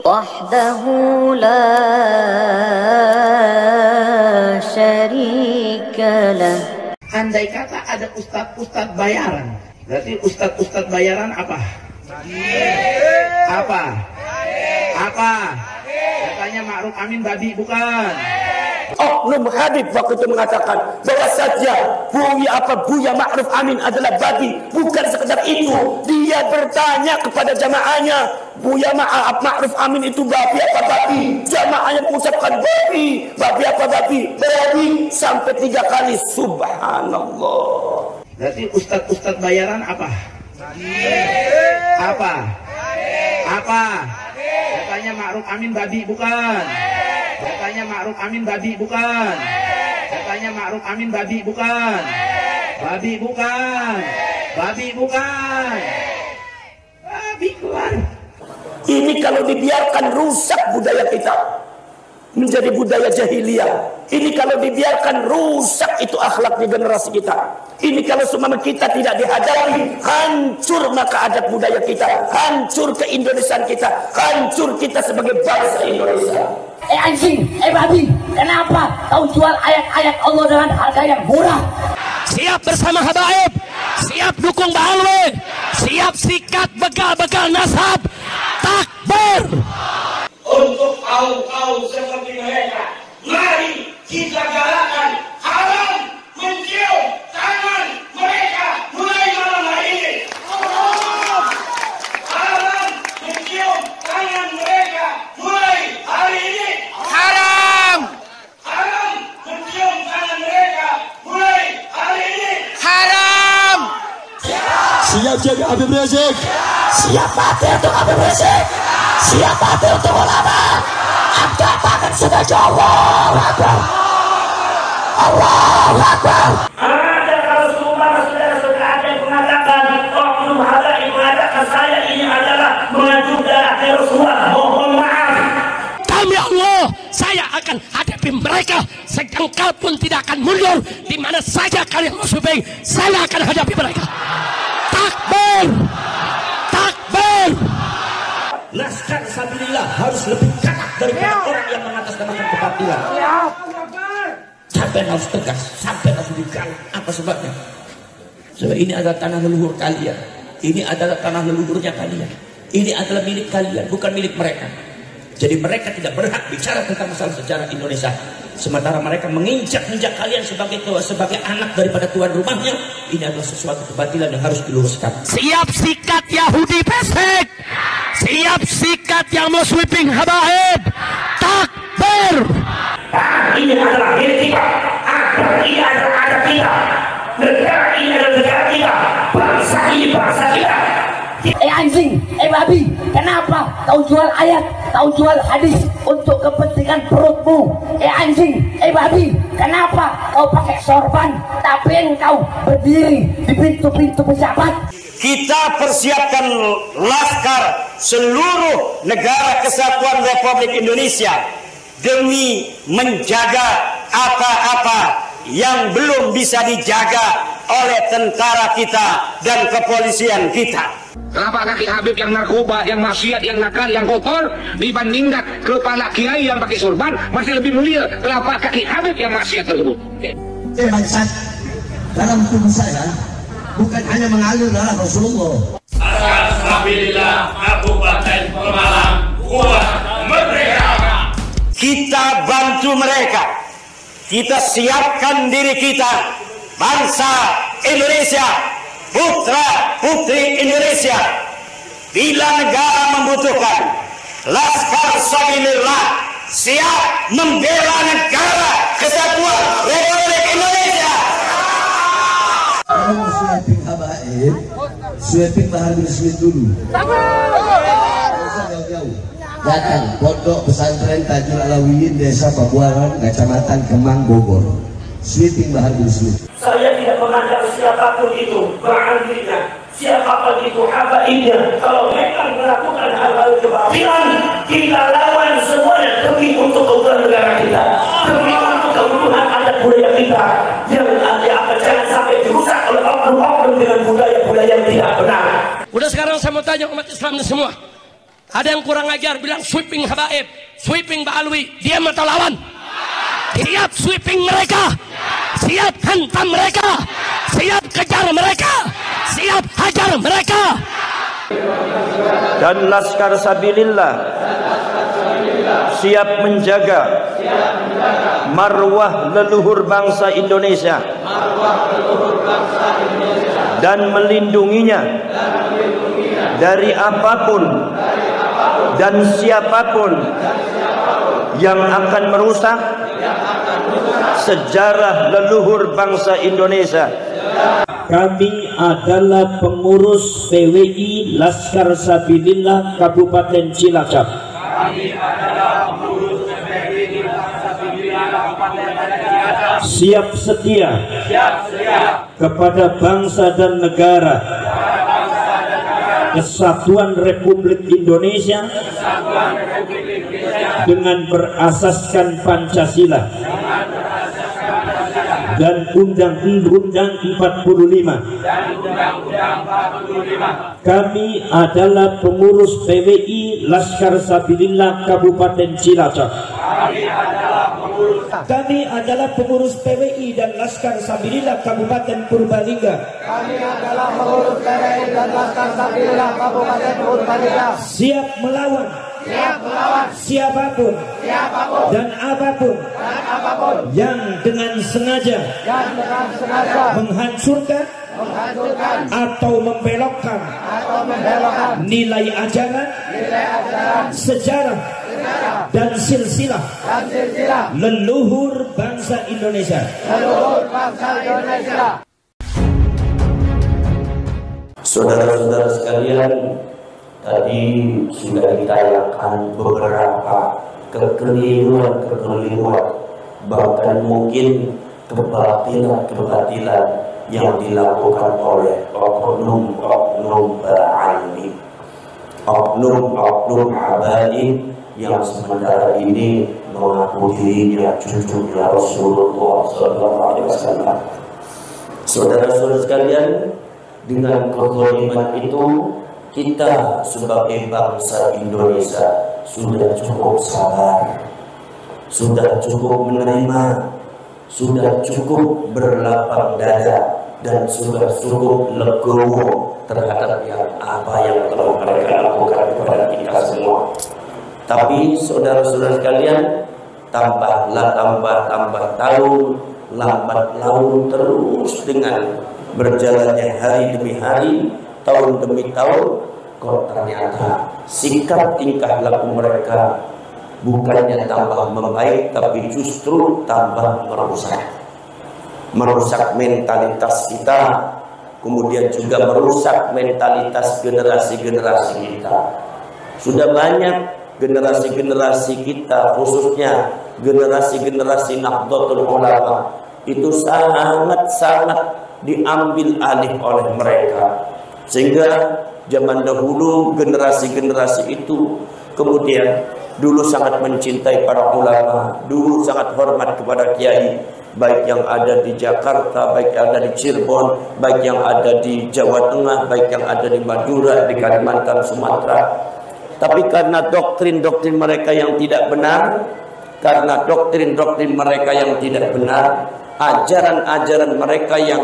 wahdahu la syarika lah. Andai kata ada ustadz bayaran, berarti ustadz bayaran apa? Apa? Katanya Ma'ruf Amin babi, bukan? Oknum Habib waktu itu mengatakan bahwa saja Buya Ma'ruf Amin adalah babi. Bukan sekedar itu, dia bertanya kepada jamaahnya, Buya Ma'ruf Amin itu babi apa babi? Jamaahnya mengucapkan babi apa babi? Babi sampai 3 kali. Subhanallah. Berarti ustadz bayaran apa? Katanya Ma'ruf Amin babi, bukan? Katanya Ma'ruf Amin babi, bukan? Katanya Ma'ruf Amin babi, bukan? Babi keluar. Ini kalau dibiarkan rusak budaya kita, menjadi budaya jahiliyah. Ini kalau dibiarkan rusak itu akhlak di generasi kita. Ini kalau semua kita tidak dihadapi, hancur maka adat budaya kita, hancur keindonesiaan kita, hancur kita sebagai bangsa Indonesia. Anjing, babi, kenapa kau jual ayat-ayat Allah dengan harga yang murah? Siap bersama habaib, siap dukung Bahalwe, siap sikat bekal-bekal nasab, takbir. Untuk kaum seperti mereka, mari kita galakan haram mencium tangan mereka mulai malam hari ini. Haram mencium tangan mereka mulai hari ini. Haram mencium tangan mereka mulai hari ini. Haram. Siap jaga Habib Rizik. Siap mati untuk Habib Rizik. Siap mati untuk ulama. Angkat tangan sudah jauh. Allahu Akbar. Ada kalau saudara-saudara ada yang mengatakan, oknum habaib mengatakan saya ini adalah mengadu darah Rasulullah. Mohon maaf. Demi Allah, saya akan hadapi mereka. Sejengkal pun tidak akan mundur. Di mana saja kalian mau syuting, saya akan hadapi mereka. Takbir. Laskar Sabilillah harus lebih ketat daripada orang yang mengatasnamakan kebatilan. Sampai harus tegas, sampai harus digali. Apa sebabnya? Sebab ini adalah tanah leluhur kalian. Ini adalah tanah leluhurnya kalian. Ini adalah milik kalian, bukan milik mereka. Jadi mereka tidak berhak bicara tentang masalah sejarah Indonesia. Sementara mereka menginjak-injak kalian sebagai anak daripada tuan rumahnya. Ini adalah sesuatu kebatilan yang harus diluruskan. Siap sikat Yahudi pesek. Siap sikat yang mau sweeping habaib. Takbir. Ini adalah milik kita. Ini adalah adat kita. Negara ini adalah negara kita. Bangsa ini bangsa kita. Anjing, babi, kenapa kau jual ayat, kau jual hadis untuk kepentingan perutmu? Anjing, babi, kenapa kau pakai sorban tapi engkau berdiri di pintu-pintu pejabat? Kita persiapkan laskar seluruh negara kesatuan Republik Indonesia demi menjaga apa-apa yang belum bisa dijaga oleh tentara kita dan kepolisian kita. Kenapa kaki Habib yang narkoba, yang maksiat, yang nakal, yang kotor dibandingkan kepala kiai yang pakai sorban masih lebih mulia? Kenapa kaki Habib yang maksiat tersebut? Bangsat, dalam tubuh saya bukan hanya mengalir darah Rasulullah. Alhamdulillah, Kabupaten Pemalang kuat merdeka. Kita bantu mereka. Kita siapkan diri kita, bangsa Indonesia, putra putri Indonesia. Bila negara membutuhkan, Laskar Sabilillah siap membela negara kesatuan Republik Indonesia. Kalau mau sweeping habaib, sweeping Bahar bin Smith dulu. Usah jauh-jauh. Datang pondok pesantren Tajul Alawiyin Desa Pabuaran, Kecamatan Kemang, Bogor. Sweeping Bahar bin Smith. Saya tidak memandang siapapun itu, ba'andina, siapapun itu habaibnya. Kalau mereka melakukan hal-hal kebatilan, kita lawan semuanya demi untuk keutuhan negara kita, demi untuk keutuhan adat budaya kita. Jangan sampai dirusak oleh oknum-oknum dengan budaya-budaya yang tidak benar. Udah sekarang saya mau tanya umat Islam ini semua. Ada yang kurang ajar bilang sweeping habaib, sweeping Ba'alwi. Diam atau lawan? Siap sweeping mereka, siap hantam mereka, siap kejar mereka, siap hajar mereka. Dan Laskar Sabilillah siap menjaga marwah leluhur bangsa Indonesia dan melindunginya dari apapun dan siapapun yang akan merusak sejarah leluhur bangsa Indonesia. Kami adalah pengurus PWI Laskar Sabilillah Kabupaten Cilacap. Siap setia kepada bangsa dan negara, Kesatuan Republik Indonesia dengan berasaskan Pancasila dan Undang-Undang 45. Kami adalah pengurus PWI Laskar Sabilillah Kabupaten Cilacap. Kami adalah pengurus PWI dan Laskar Sabilillah Kabupaten Purbalingga. Kami adalah pengurus PWI dan Laskar Sabilillah Kabupaten Purbalingga. Siap melawan siapapun dan apapun yang dengan sengaja menghancurkan atau membelokkan nilai ajaran, sejarah dan silsilah leluhur bangsa Indonesia. Saudara-saudara sekalian, tadi sudah ditayangkan beberapa kekeliruan, bahkan mungkin kebatilan yang dilakukan oleh oknum-oknum ba'alwi, oknum-oknum habaib yang sementara ini mengaku dirinya cucunya Rasulullah SAW. Saudara-saudara sekalian, dengan kezaliman itu kita sebagai bangsa Indonesia sudah cukup sabar, sudah cukup menerima, sudah cukup berlapang dada, dan sudah cukup legowo terhadap apa yang telah mereka lakukan kepada kita semua. Tapi saudara-saudara sekalian, tambah tahun, lambat laun terus dengan berjalannya hari demi hari, tahun demi tahun, kok ternyata sikap tingkah laku mereka bukannya tambah membaik, tapi justru tambah merusak mentalitas kita, kemudian juga merusak mentalitas generasi-generasi kita. Sudah banyak generasi-generasi kita, khususnya generasi-generasi Nahdlatul Ulama, itu sangat diambil alih oleh mereka, sehingga zaman dahulu generasi-generasi itu kemudian dulu sangat mencintai para ulama, dulu sangat hormat kepada kiai, baik yang ada di Jakarta, baik yang ada di Cirebon, baik yang ada di Jawa Tengah, baik yang ada di Madura, di Kalimantan, Sumatera. Tapi karena doktrin-doktrin mereka yang tidak benar, karena doktrin-doktrin mereka yang tidak benar, ajaran-ajaran mereka yang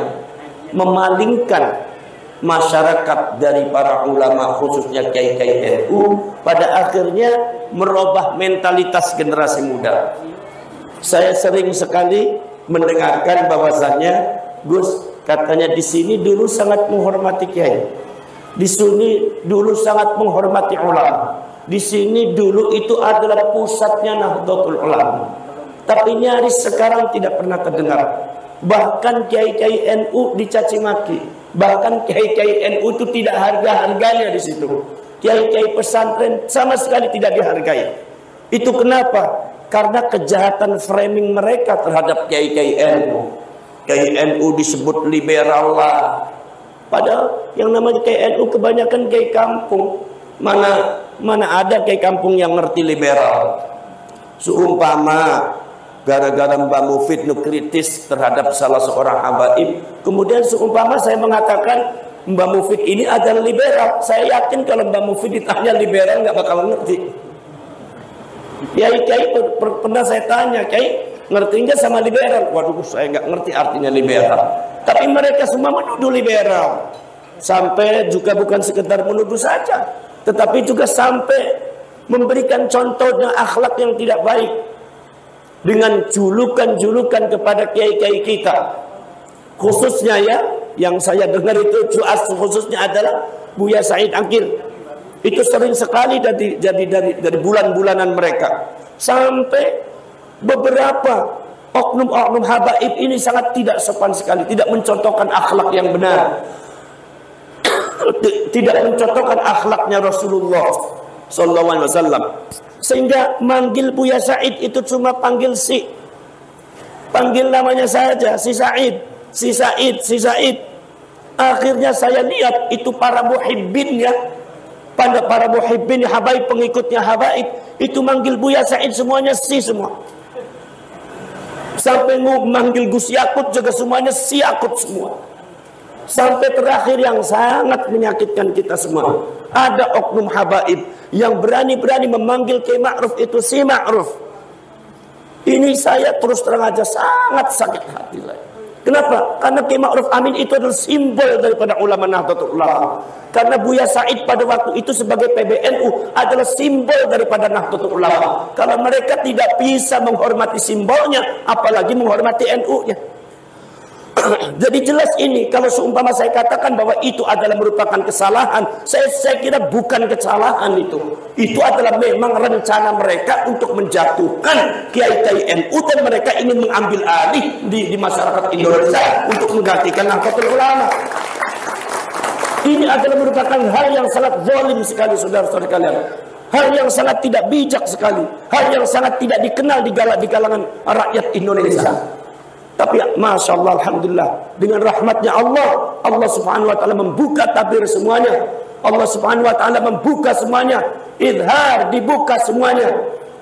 memalingkan masyarakat dari para ulama, khususnya kiai-kiai NU, pada akhirnya merubah mentalitas generasi muda. Saya sering sekali mendengarkan bahwasannya, Gus, katanya di sini dulu sangat menghormati kiai, di sini dulu sangat menghormati ulama, di sini dulu itu adalah pusatnya Nahdlatul Ulama. Tapi nyaris sekarang tidak pernah terdengar. Bahkan kiai-kiai NU dicaci maki, bahkan kiai-kiai NU itu tidak harga-harganya di situ. Kiai-kiai pesantren sama sekali tidak dihargai. Itu kenapa? Karena kejahatan framing mereka terhadap kiai-kiai NU. Kiai NU disebut liberal lah, padahal yang namanya kiai NU kebanyakan kiai kampung. Mana ada kiai kampung yang ngerti liberal. Seumpama gara-gara Mbak Mufid kritis terhadap salah seorang habaib, kemudian seumpama saya mengatakan Mbak Mufid ini adalah liberal. Saya yakin kalau Mbak Mufid ditanya liberal nggak bakal ngerti. Kiai pernah saya tanya, Kiai ngerti nggak sama liberal? Waduh, saya nggak ngerti artinya liberal. Tapi mereka semua menuduh liberal. Sampai juga bukan sekedar menuduh saja, tetapi juga sampai memberikan contohnya akhlak yang tidak baik dengan julukan-julukan kepada kiai-kiai kita. Khususnya ya, yang saya dengar itu khususnya adalah Buya Said Akil. Itu sering sekali dari bulan-bulanan mereka. Sampai beberapa oknum-oknum habaib ini sangat tidak sopan sekali, tidak mencontohkan akhlak yang benar, tidak mencontohkan akhlaknya Rasulullah sallallahu alaihi wasallam. Sehingga manggil Buya Said itu cuma panggil panggil namanya saja, si Said. Akhirnya saya lihat itu para muhibbin ya, para muhibbin habaib, pengikutnya habaib itu manggil Buya Said semuanya semua. Sampai manggil Gus Yakut juga semuanya Yakut semua. Sampai terakhir yang sangat menyakitkan kita semua, ada oknum habaib yang berani-berani memanggil Kiai Ma'ruf itu si Ma'ruf. Ini saya terus terang aja sangat sakit hati saya. Kenapa? Karena Kiai Ma'ruf Amin itu adalah simbol daripada ulama Nahdlatul Ulama. Karena Buya Said pada waktu itu sebagai PBNU adalah simbol daripada Nahdlatul Ulama. Kalau mereka tidak bisa menghormati simbolnya, apalagi menghormati NU-nya. Jadi jelas ini, kalau seumpama saya katakan bahwa itu adalah merupakan kesalahan, saya kira bukan kesalahan itu. Itu adalah memang rencana mereka untuk menjatuhkan kiai-kiai NU, dan mereka ingin mengambil alih di masyarakat Indonesia untuk menggantikan Nahdlatul Ulama. Ini adalah merupakan hal yang sangat zalim sekali, saudara-saudara kalian. Hal yang sangat tidak bijak sekali. Hal yang sangat tidak dikenal di kalangan rakyat Indonesia. Tapi Masya Allah, Alhamdulillah, dengan rahmatnya Allah, Allah subhanahu wa ta'ala membuka tabir semuanya. Allah subhanahu wa ta'ala membuka semuanya. Izhar, dibuka semuanya.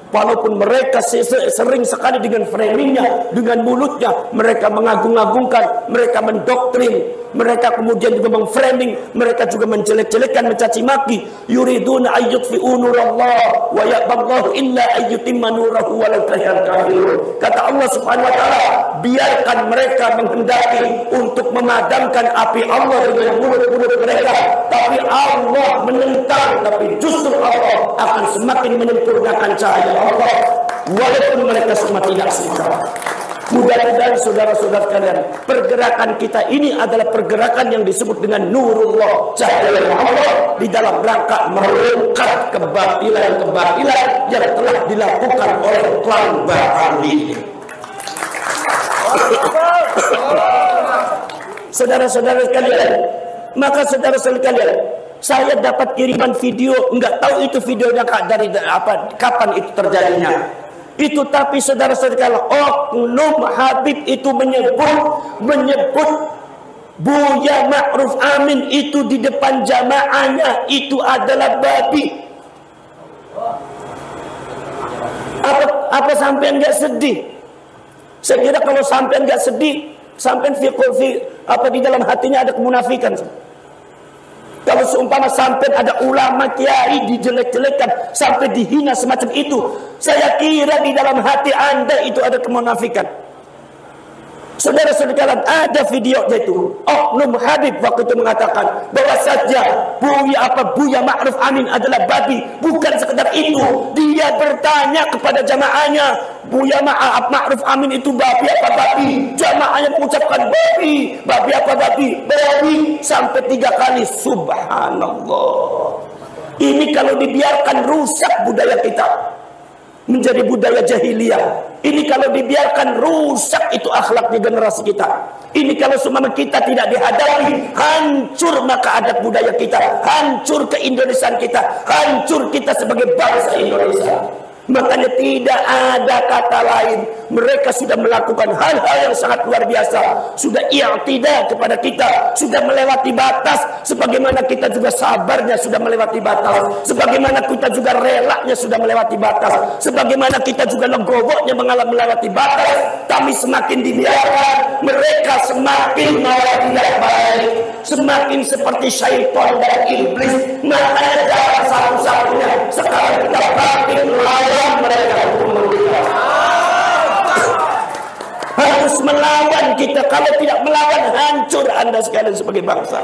Walaupun mereka sering sekali dengan framingnya, dengan mulutnya, mereka mengagung-agungkan, mereka mendoktrin, mereka kemudian juga memframing, mereka juga menjelek-jelekan, mencaci maki. Yuriduna ayyutfi'u nurallah wa ya'ballahu illa ayyutimma nurahu walau karihal kafirun. Kata Allah subhanahu wa ta'ala, biarkan mereka menghendaki untuk memadamkan api Allah dengan mulut-mulut mereka, tapi Allah menentang, tapi justru Allah akan semakin menyempurnakan cahaya Allah, walaupun mereka semua tidak suka. Mudah-mudahan saudara-saudara kalian, pergerakan kita ini adalah pergerakan yang disebut dengan nurullah, cahaya Allah, di dalam rangka merungkat kebatilan-kebatilan yang telah dilakukan oleh klan Baha'i. Saudara-saudara kalian, maka saudara-saudara kalian, saya dapat kiriman video, enggak tahu itu videonya dari kapan itu terjadinya. Itu tapi saudara-saudara, oknum Habib itu menyebut Buya Ma'ruf Amin itu di depan jamaahnya itu adalah babi. Apa sampean enggak sedih? Saya kira kalau sampean enggak sedih, sampean di dalam hatinya ada kemunafikan. Kalau seumpama sampai ada ulama kiai dijelek-jelekan, sampai dihina semacam itu, saya kira di dalam hati Anda itu ada kemunafikan. Saudara-saudara, ada videonya itu. Oknum Habib waktu itu mengatakan bahwa saja Buya Ma'ruf Amin adalah babi. Bukan sekedar itu, dia bertanya kepada jamaahnya, Buya Ma'ruf Amin itu babi apa babi? Jamaahnya mengucapkan babi apa babi? Babi sampai 3 kali. Subhanallah. Ini kalau dibiarkan rusak budaya kita, menjadi budaya jahiliyah. Ini kalau dibiarkan rusak itu akhlaknya generasi kita. Ini kalau semua kita tidak dihadapi, hancur maka adat budaya kita, hancur keindonesiaan kita, hancur kita sebagai bangsa Indonesia. Makanya tidak ada kata lain Mereka sudah melakukan hal-hal yang sangat luar biasa, sudah i'tida kepada kita, sudah melewati batas. Sebagaimana kita juga sabarnya sudah melewati batas, sebagaimana kita juga relanya sudah melewati batas, sebagaimana kita juga legowonya melewati batas. Kami semakin dibiarkan, mereka semakin malah tidak baik, semakin seperti syaitan dan iblis. Makanya jalan satu-satunya sekarang kita bangkit melawan mereka untuk merdeka. Harus melawan kita. Kalau tidak melawan, hancur Anda sekalian sebagai bangsa.